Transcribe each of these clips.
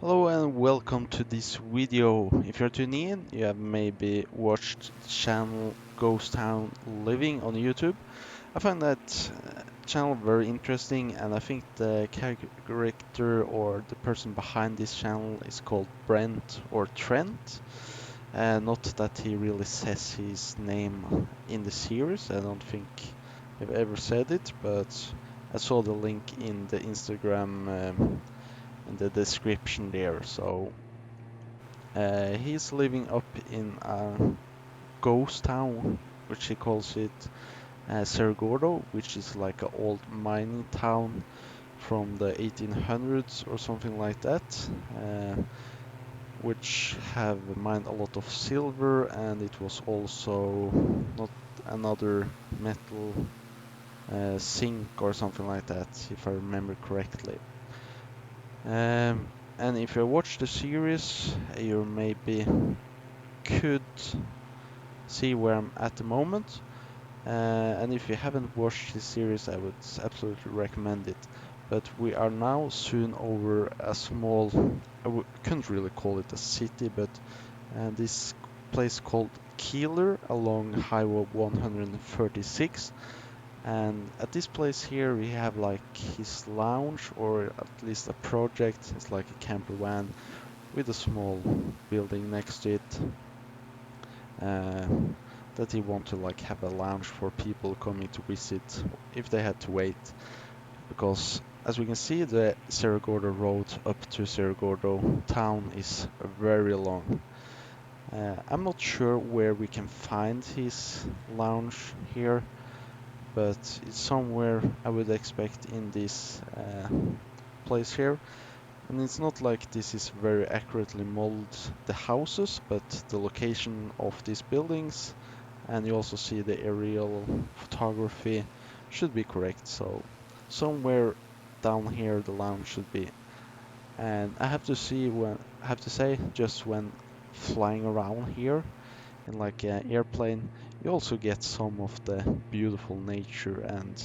Hello and welcome to this video. If you're tuning in, you have maybe watched the channel Ghost Town Living on YouTube. I find that channel very interesting, and I think the character or the person behind this channel is called Brent or Trent. Not that he really says his name in the series. I don't think I've ever said it, but I saw the link in the Instagram in the description there. So he's living up in a ghost town, which he calls it Cerro Gordo, which is like an old mining town from the 1800s or something like that, which have mined a lot of silver, and it was also not another metal, zinc or something like that, if I remember correctly. And if you watch the series, you maybe could see where I'm at the moment. And if you haven't watched this series, I would absolutely recommend it. But we are now soon over a small, couldn't really call it a city, but this place called Keeler along Highway 136. And at this place here, we have like his lounge, or at least a project. It's like a camper van with a small building next to it. Uh, that he want to like have a lounge for people coming to visit if they had to wait, because as we can see, the Cerro Gordo road up to Cerro Gordo town is very long. I'm not sure where we can find his lounge here, but it's somewhere I would expect in this place here. And it's not like this is very accurately modeled the houses, but the location of these buildings, and you also see the aerial photography should be correct. So somewhere down here the lounge should be. And I have to say, just when flying around here in like an airplane, you also get some of the beautiful nature. And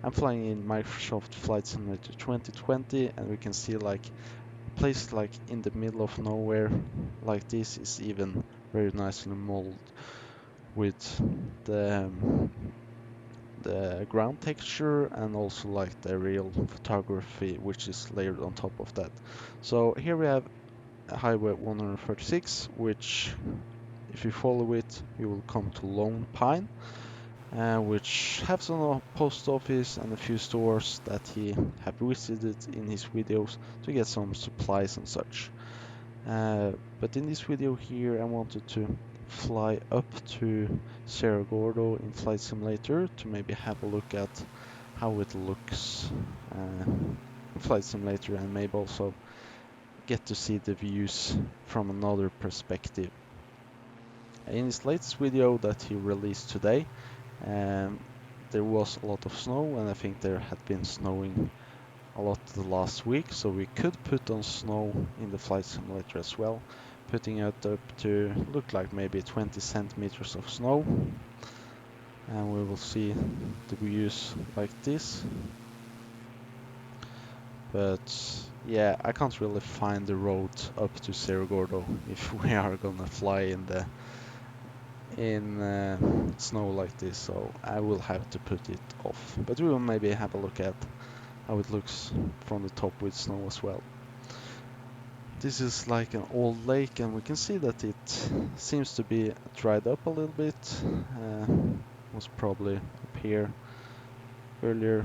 I'm flying in Microsoft Flight Simulator 2020, and we can see like a place like in the middle of nowhere like this is even very nicely molded with the ground texture, and also like the real photography which is layered on top of that. So here we have Highway 136, which if you follow it you will come to Lone Pine, which has a post office and a few stores that he have visited in his videos to get some supplies and such. But in this video here I wanted to fly up to Cerro Gordo in Flight Simulator to maybe have a look at how it looks in Flight Simulator, and maybe also get to see the views from another perspective. In his latest video that he released today, um, there was a lot of snow, and I think there had been snowing a lot the last week, so we could put on snow in the Flight Simulator as well, putting it up to look like maybe 20 centimeters of snow, and we will see the views like this. But yeah, I can't really find the road up to Cerro Gordo if we are gonna fly in the snow like this, so I will have to put it off. But we will maybe have a look at how it looks from the top with snow as well. This is like an old lake, and we can see that it seems to be dried up a little bit. Was probably up here earlier,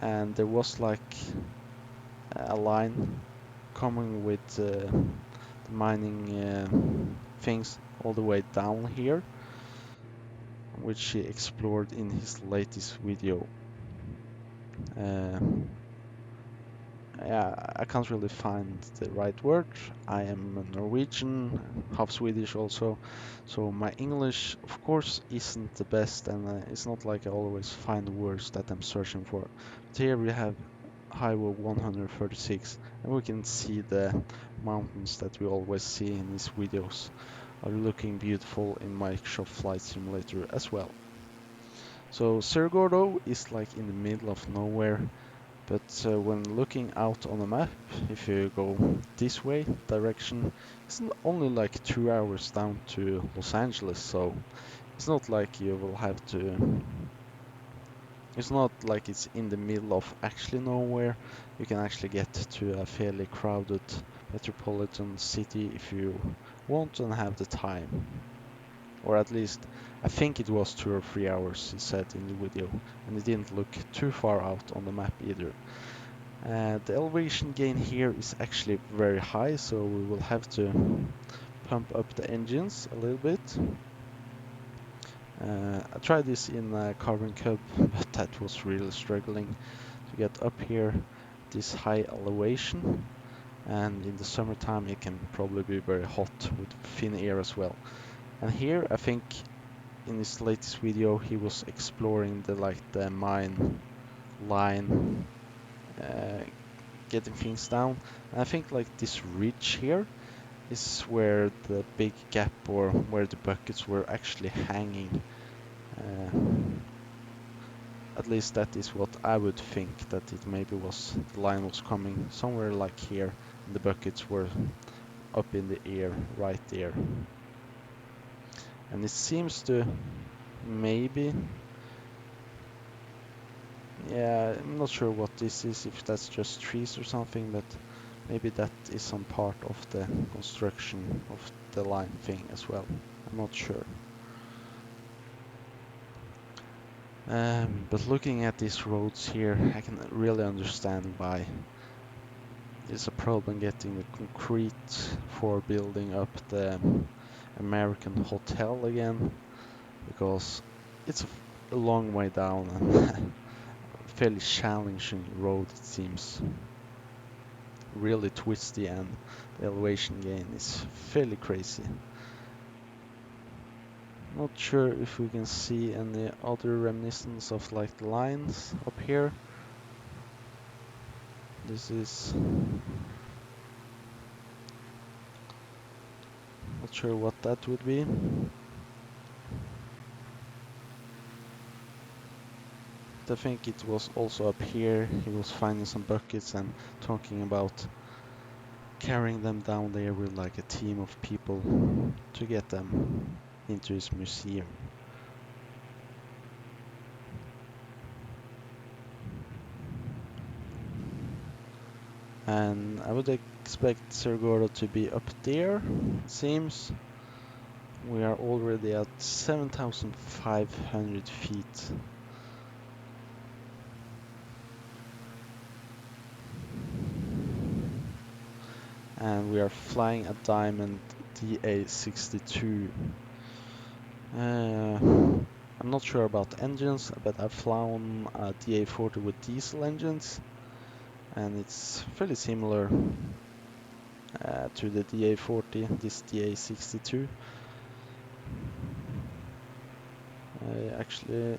and there was like a line coming with the mining things all the way down here, which he explored in his latest video. Uh, yeah, I can't really find the right word. I am Norwegian, half Swedish also, so my English, of course, isn't the best, and it's not like I always find the words that I'm searching for. But here we have Highway 136, and we can see the mountains that we always see in these videos are looking beautiful in Microsoft Flight Simulator as well. So Cerro Gordo is like in the middle of nowhere, But when looking out on the map, if you go this way direction, it's only like 2 hours down to Los Angeles, so it's not like you will have to. It's not like it's in the middle of actually nowhere. You can actually get to a fairly crowded metropolitan city if you want and have the time. Or at least, I think it was 2 or 3 hours, he said in the video, and it didn't look too far out on the map either. The elevation gain here is actually very high, so we will have to pump up the engines a little bit. I tried this in Carbon Cub, but that was really struggling to get up here, this high elevation. And in the summertime it can probably be very hot with thin air as well. And here I think in his latest video he was exploring the mine line, getting things down. And I think like this ridge here is where the big gap, or where the buckets were actually hanging. Uh, at least that is what I would think, that it maybe was, the line was coming somewhere like here and the buckets were up in the air right there. And it seems to maybe, yeah, I'm not sure what this is, if that's just trees or something, but maybe that is some part of the construction of the line thing as well. I'm not sure. But looking at these roads here, I can really understand why there's a problem getting the concrete for building up the American hotel again, because it's a long way down and a fairly challenging road, it seems. Really twisty, and the elevation gain is fairly crazy. Not sure if we can see any other reminiscence of like the lines up here. This is not sure what that would be. I think it was also up here. He was finding some buckets and talking about carrying them down there with like a team of people to get them into his museum. And I would expect Cerro Gordo to be up there, it seems. We are already at 7,500 feet. And we are flying a Diamond DA62. I'm not sure about engines, but I've flown a DA40 with diesel engines, and it's fairly similar to the DA40, this DA62. Actually,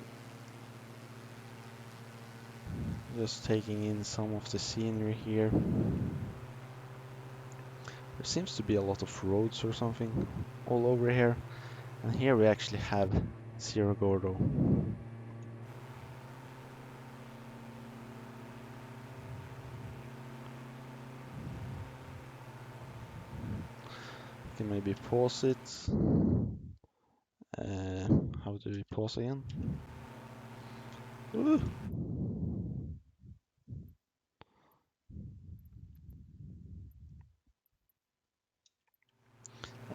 just taking in some of the scenery here. There seems to be a lot of roads or something all over here, and here we actually have Cerro Gordo. You can maybe pause it. How do we pause again? Ooh.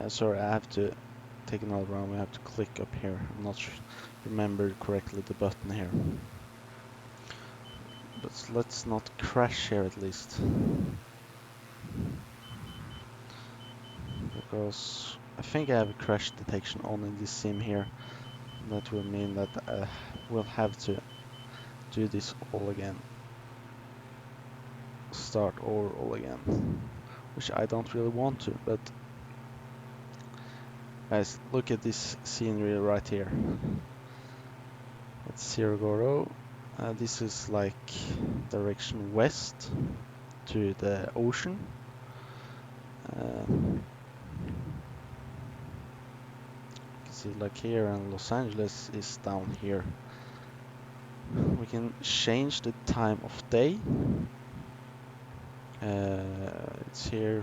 Sorry, I have to take another round. We have to click up here. I'm not sure, remember correctly the button here. But let's not crash here at least. Because I think I have a crash detection on in this sim here. That will mean that we'll have to do this all again. Start over all again. Which I don't really want to, but guys, look at this scenery right here. It's Cerro Gordo. This is like direction west to the ocean. You can see like here, and Los Angeles is down here. We can change the time of day. It's here,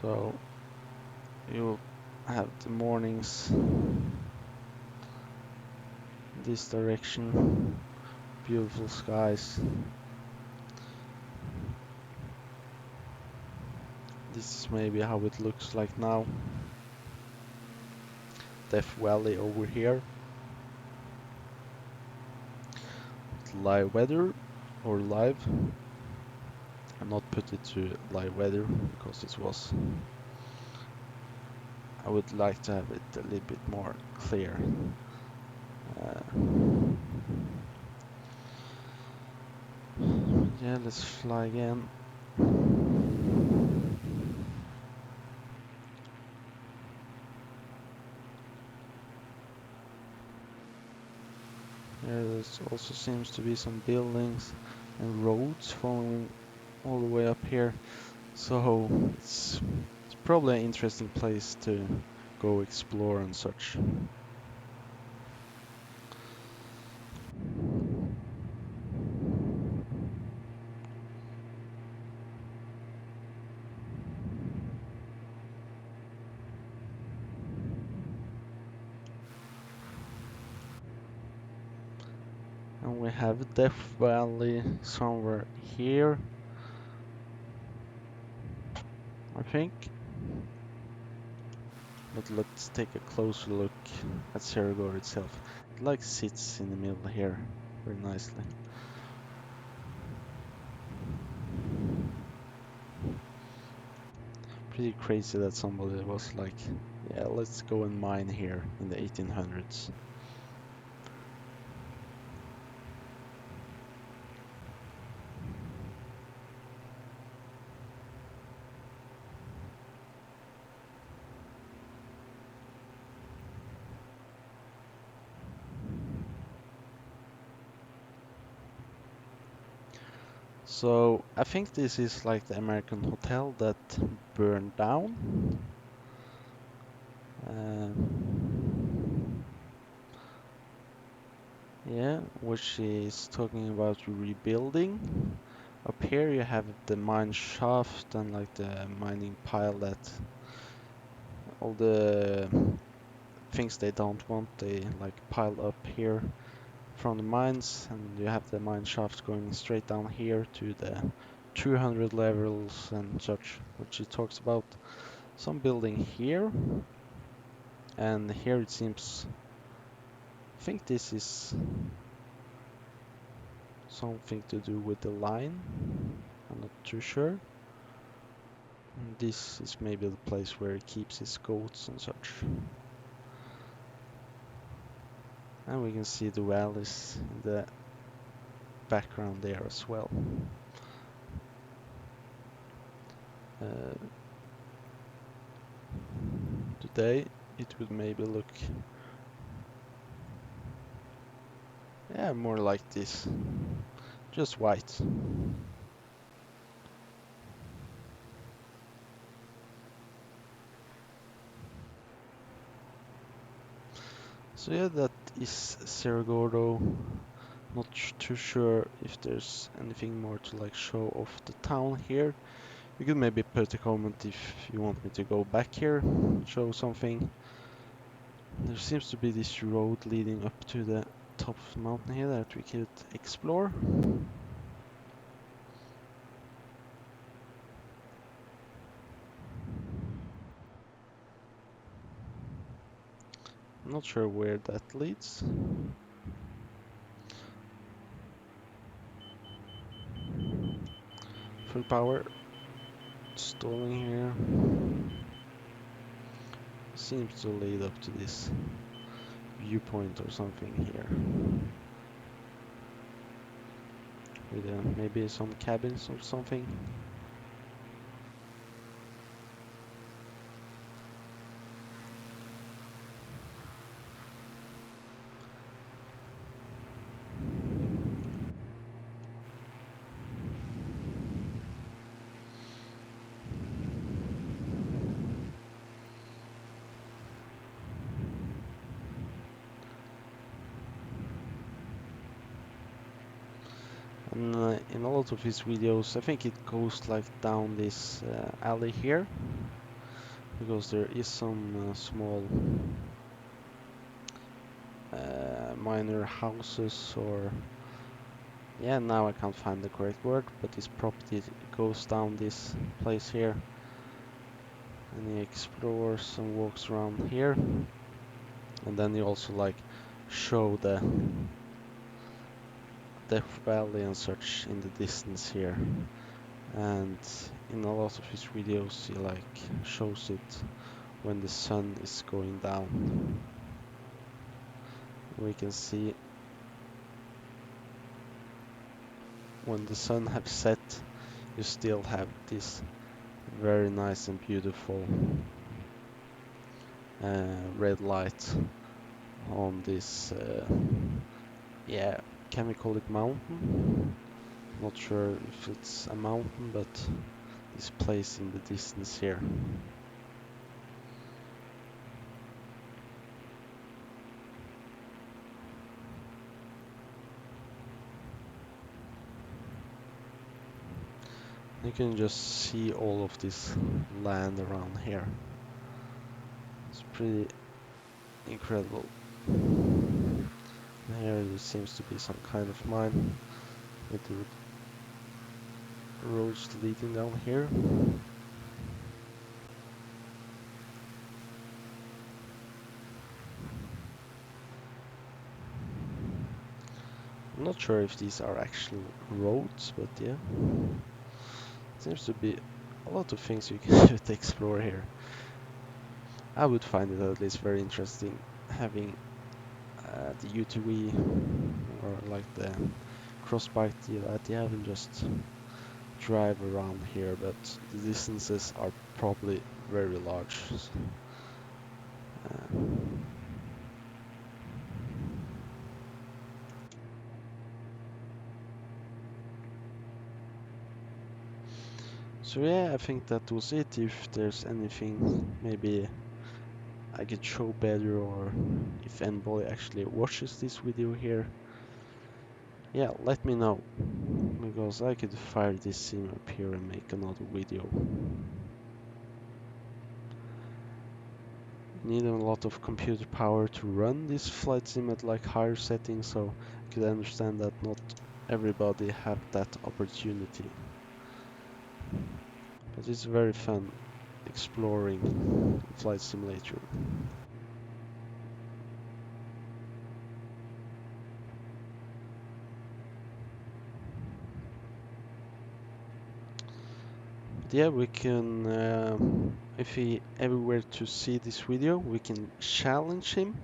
so you'll have the mornings this direction, beautiful skies. This is maybe how it looks like now. Death Valley over here. Live weather or live. I'm not put it to live weather because this was. I would like to have it a little bit more clear. Yeah, let's fly again. There also seems to be some buildings and roads following all the way up here. So it's probably an interesting place to go explore and such. And we have Death Valley somewhere here, I think. But let's take a closer look at Cerro Gordo itself. It like sits in the middle here very nicely. Pretty crazy that somebody was like, yeah, let's go and mine here in the 1800s. So I think this is like the American hotel that burned down. Yeah, which is talking about rebuilding. Up here you have the mine shaft and like the mining pile that all the things they don't want they like pile up here from the mines, and you have the mine shaft going straight down here to the 200 levels and such, which it talks about some building here, and here it seems, I think this is something to do with the line, I'm not too sure. And this is maybe the place where he keeps his goats and such. And we can see the valleys in the background there as well. Uh, Today it would maybe look, yeah, more like this, just white. So yeah, that is Cerro Gordo. Not too sure if there's anything more to like show off the town here. You could maybe put a comment if you want me to go back here, show something. There seems to be this road leading up to the top of the mountain here that we could explore. I'm not sure where that leads. Full power. Stalling here. Seems to lead up to this viewpoint or something here. With maybe some cabins or something. And in a lot of his videos, I think it goes like down this alley here, because there is some small minor houses, or yeah, now I can't find the correct word, but this property goes down this place here, and he explores and walks around here, and then he also like show the Death Valley and such in the distance here. And in a lot of his videos he like shows it when the sun is going down. We can see when the sun has set, you still have this very nice and beautiful red light on this yeah, can we call it mountain? Not sure if it's a mountain, but this place in the distance here. You can just see all of this land around here. It's pretty incredible. Here there seems to be some kind of mine with the roads leading down here. I'm not sure if these are actual roads, but yeah. Seems to be a lot of things you can do to explore here. I would find it at least very interesting having the UTV or like the crossbike that you have and just drive around here, but the distances are probably very large. Uh, so yeah, I think that was it. If there's anything maybe I could show better, or if anybody actually watches this video here, yeah, let me know, because I could fire this sim up here and make another video. Need a lot of computer power to run this flight sim at like higher settings, so I could understand that not everybody have that opportunity. But it's very fun exploring Flight Simulator. But yeah, we can, if he ever were to see this video, we can challenge him.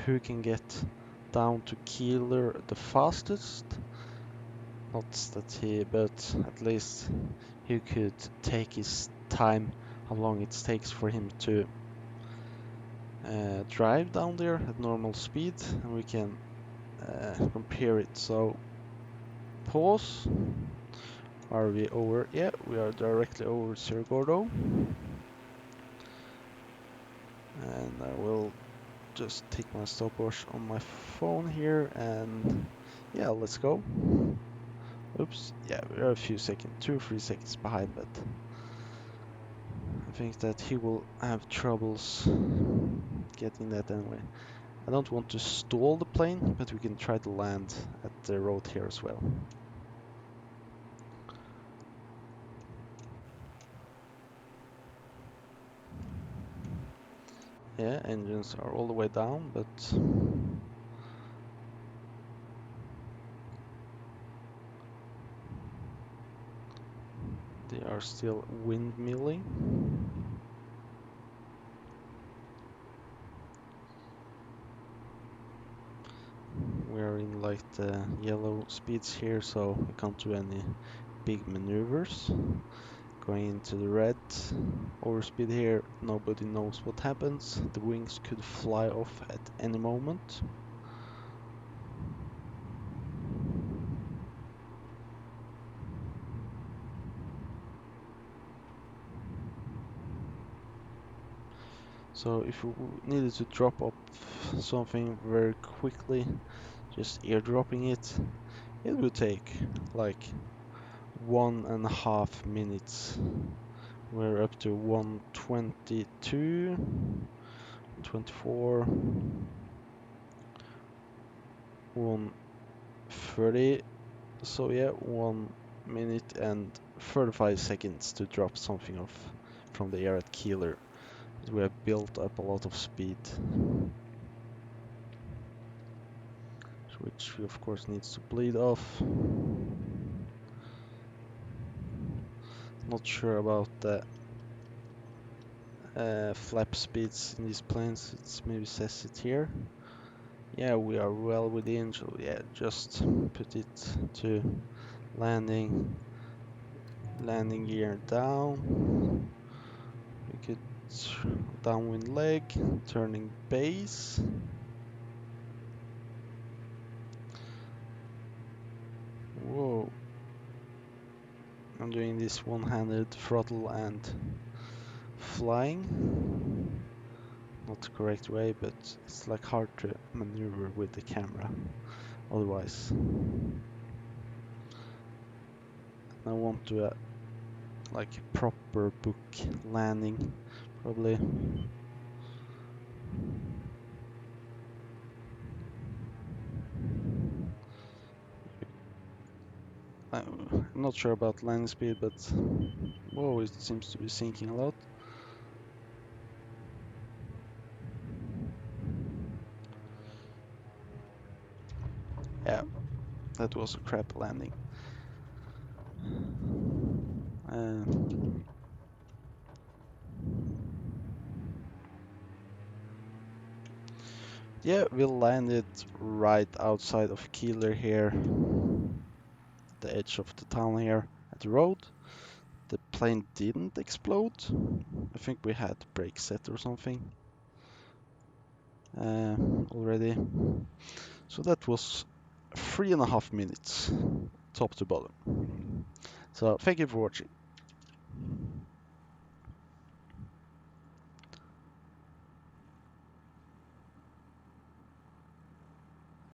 Who can get down to Keeler the fastest? Not that he, but at least he could take his time, how long it takes for him to drive down there at normal speed, and we can compare it. So pause. Are we over? Yeah, we are directly over Cerro Gordo. And I will just take my stopwatch on my phone here, and yeah, let's go. Oops, yeah, we are a few seconds, 2 or 3 seconds behind, but I think that he will have troubles getting that anyway. I don't want to stall the plane, but we can try to land at the road here as well. Yeah, engines are all the way down, but they are still windmilling. We're in like the yellow speeds here, so we can't do any big maneuvers. Going into the red overspeed here, nobody knows what happens. The wings could fly off at any moment. So if we needed to drop off something very quickly, just airdropping it. It would take like 1.5 minutes. We're up to 122, 24, 130. So yeah, 1 minute and 35 seconds to drop something off from the air at Keeler. We have built up a lot of speed, which of course needs to bleed off. Not sure about the flap speeds in these planes. It's maybe says it here. Yeah, we are well within. So yeah, just put it to landing. Landing gear down. We could downwind leg, turning base. Whoa. I'm doing this one-handed throttle and flying. Not the correct way, but it's like hard to maneuver with the camera otherwise. I want to like proper book landing, probably. I'm not sure about landing speed, but whoa, it seems to be sinking a lot. Yeah, that was a crap landing. Uh, yeah, we landed right outside of Keeler here, the edge of the town here at the road. The plane didn't explode. I think we had brake set or something already. So that was 3.5 minutes, top to bottom. So thank you for watching.